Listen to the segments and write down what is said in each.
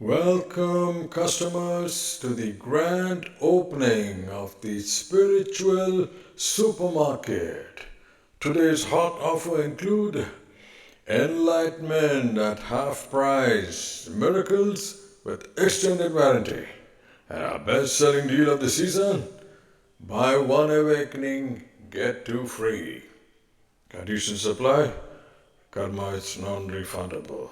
Welcome, customers, to the grand opening of the spiritual supermarket. Today's hot offer include enlightenment at half price, miracles with extended warranty, and our best-selling deal of the season: buy one awakening, get two free. Conditions apply. Karma is non-refundable.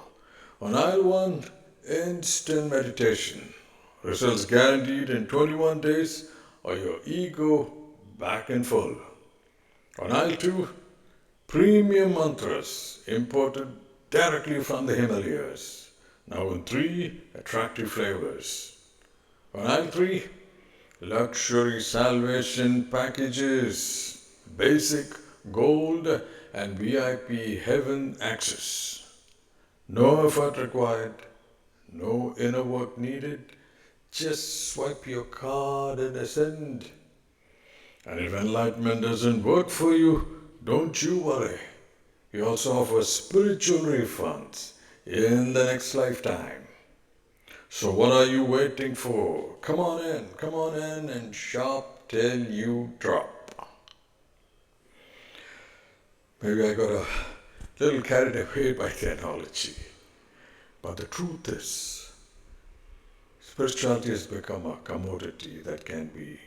On aisle 1, instant meditation. Results guaranteed in 21 days or your ego back in full. On aisle 2, premium mantras imported directly from the Himalayas. Now in 3 attractive flavors. On aisle 3, luxury salvation packages, basic, gold, and VIP heaven access. No effort required, no inner work needed. Just swipe your card and ascend. And if enlightenment doesn't work for you, don't you worry. We also offer spiritual refunds in the next lifetime. So what are you waiting for? Come on in and shop till you drop. Maybe I got a little carried away by technology. But the truth is, spirituality has become a commodity that can be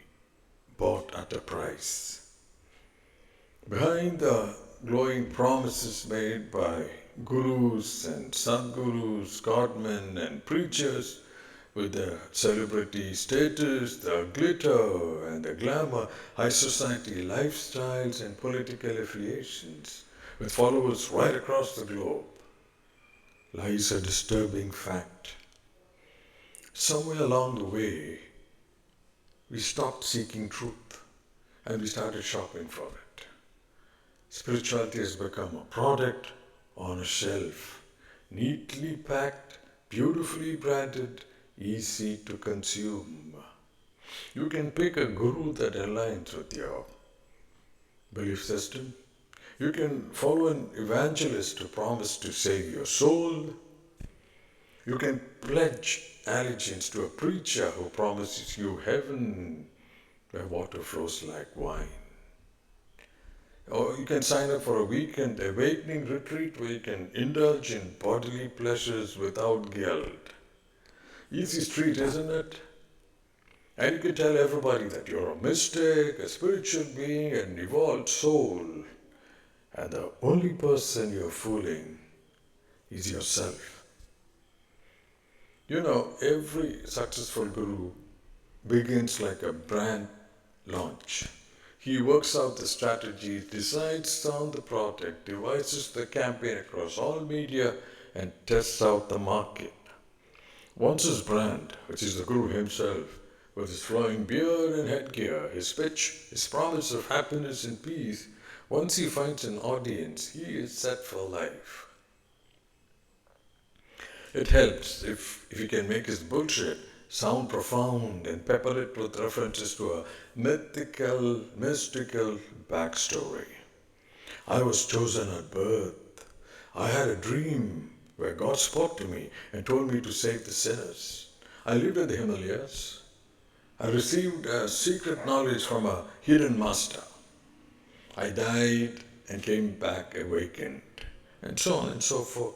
bought at a price. Behind the glowing promises made by gurus and sadgurus, godmen and preachers, with the celebrity status, the glitter and the glamour, high society lifestyles and political affiliations, with followers right across the globe, lies a disturbing fact. Somewhere along the way, we stopped seeking truth and we started shopping for it. Spirituality has become a product on a shelf, neatly packed, beautifully branded, easy to consume. You can pick a guru that aligns with your belief system. You can follow an evangelist who promises to save your soul. You can pledge allegiance to a preacher who promises you heaven where water flows like wine. Or you can sign up for a weekend awakening retreat where you can indulge in bodily pleasures without guilt. Easy street, isn't it? And you can tell everybody that you're a mystic, a spiritual being, an evolved soul. And the only person you're fooling is yourself. You know, every successful guru begins like a brand launch. He works out the strategy, decides on the product, devises the campaign across all media, and tests out the market. Once his brand, which is the guru himself, with his flowing beard and headgear, his pitch, his promise of happiness and peace, once he finds an audience, he is set for life. It helps if he can make his bullshit sound profound and pepper it with references to a mystical backstory. I was chosen at birth. I had a dream where God spoke to me and told me to save the sinners. I lived in the Himalayas. I received a secret knowledge from a hidden master. I died and came back awakened, and so on and so forth.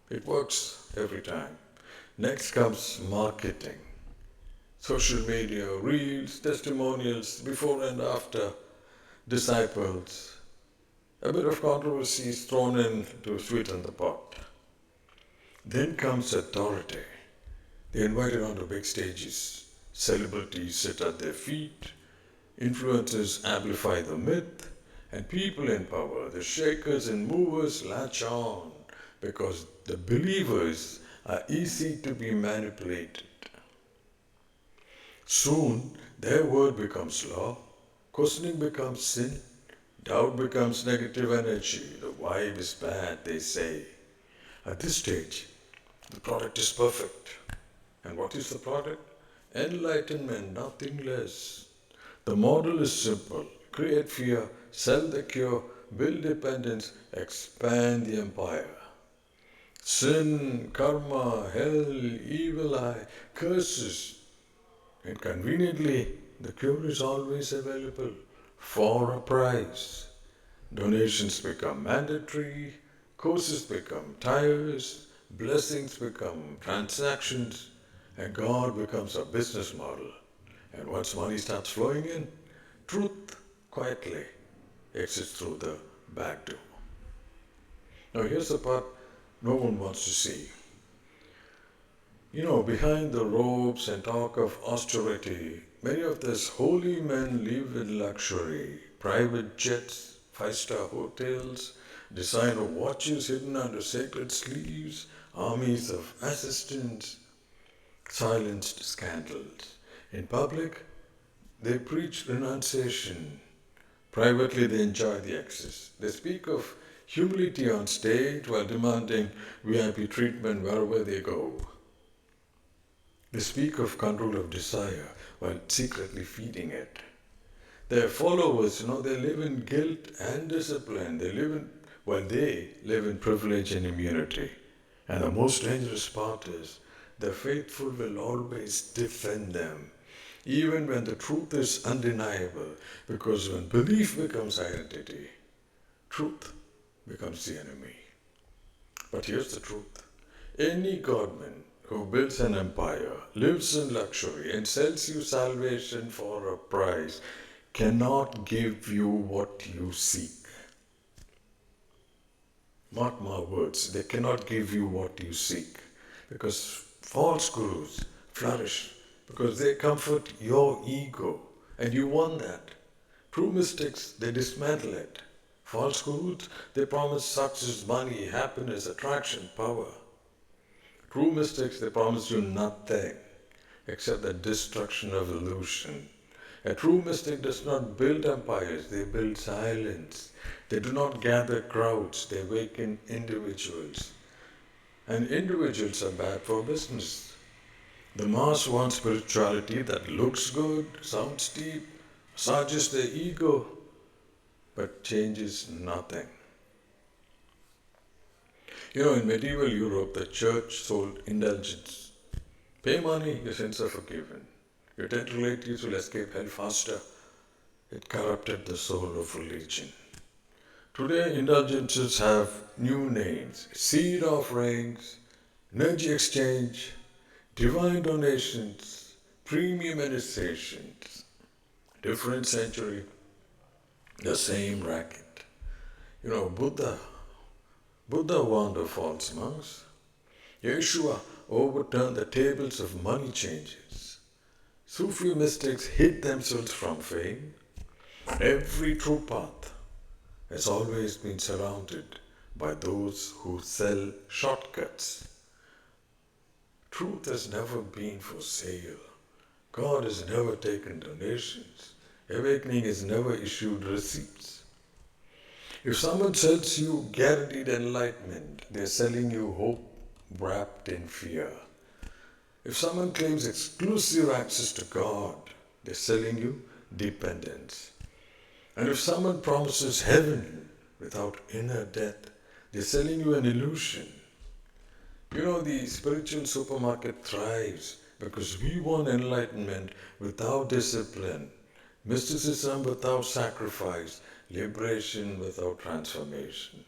It works every time. Next comes marketing. Social media, reels, testimonials, before and after, disciples. A bit of controversy is thrown in to sweeten the pot. Then comes authority. They're invited onto big stages. Celebrities sit at their feet. Influencers amplify the myth. And people in power, the shakers and movers, latch on because the believers are easy to be manipulated. Soon, their word becomes law, questioning becomes sin, doubt becomes negative energy, the vibe is bad, they say. At this stage, the product is perfect. And what is the product? Enlightenment, nothing less. The model is simple: create fear, sell the cure, build dependence, expand the empire. Sin, karma, hell, evil eye, curses. And conveniently, the cure is always available for a price. Donations become mandatory, courses become tires, blessings become transactions, and God becomes a business model. And once money starts flowing in, truth quietly exits through the back door. Now, here's the part no one wants to see. Behind the robes and talk of austerity, many of these holy men live in luxury, private jets, five-star hotels, designer watches hidden under sacred sleeves, armies of assistants, silenced scandals. In public, they preach renunciation. Privately, they enjoy the excess. They speak of humility on stage while demanding VIP treatment wherever they go. They speak of control of desire while secretly feeding it. Their followers, they live in guilt and discipline. They live in privilege and immunity. And the most dangerous part is the faithful will always defend them, even when the truth is undeniable, because when belief becomes identity, truth becomes the enemy. But here's the truth. Any godman who builds an empire, lives in luxury, and sells you salvation for a price cannot give you what you seek. Mark my words, they cannot give you what you seek. Because false gurus flourish because they comfort your ego and you want that. True mystics, they dismantle it. False gurus, they promise success, money, happiness, attraction, power. True mystics, they promise you nothing except the destruction of illusion. A true mystic does not build empires, they build silence. They do not gather crowds, they awaken individuals. And individuals are bad for business. The mass wants spirituality that looks good, sounds deep, massages their ego, but changes nothing. In medieval Europe, the church sold indulgence. Pay money, your sins are forgiven. Your dead relatives will escape hell faster. It corrupted the soul of religion. Today, indulgences have new names: seed offerings, energy exchange, divine donations, premium initiations. Different century, the same racket. Buddha warned of false monks. Yeshua overturned the tables of money changers. Sufi mystics hid themselves from fame. Every true path has always been surrounded by those who sell shortcuts. Truth has never been for sale. God has never taken donations. Awakening has never issued receipts. If someone sells you guaranteed enlightenment, they're selling you hope wrapped in fear. If someone claims exclusive access to God, they're selling you dependence. And if someone promises heaven without inner death, they're selling you an illusion. The spiritual supermarket thrives because we want enlightenment without discipline, mysticism without sacrifice, liberation without transformation.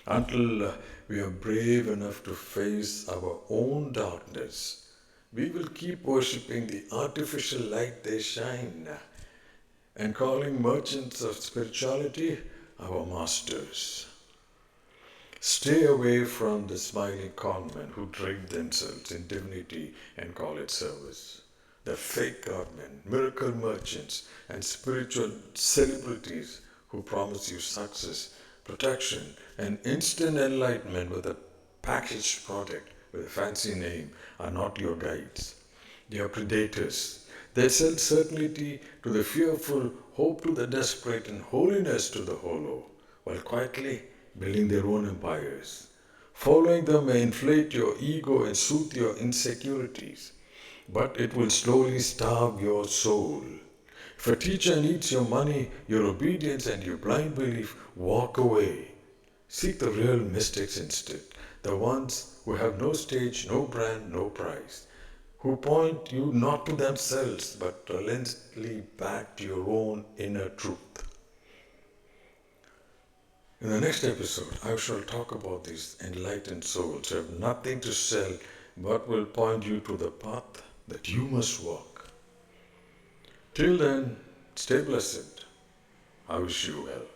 Until we are brave enough to face our own darkness, we will keep worshipping the artificial light they shine and calling merchants of spirituality our masters. Stay away from the smiling conmen who drape themselves in divinity and call it service. The fake godmen, miracle merchants, and spiritual celebrities who promise you success, protection, and instant enlightenment with a packaged product with a fancy name are not your guides. They are predators. They sell certainty to the fearful, hope to the desperate, and holiness to the hollow, while quietly building their own empires. Following them may inflate your ego and soothe your insecurities, but it will slowly starve your soul. If a teacher needs your money, your obedience, and your blind belief, walk away. Seek the real mystics instead, the ones who have no stage, no brand, no price, who point you not to themselves but relentlessly back to your own inner truth. In the next episode, I shall talk about these enlightened souls who have nothing to sell but will point you to the path that you must walk. Till then, stay blessed. I wish you well.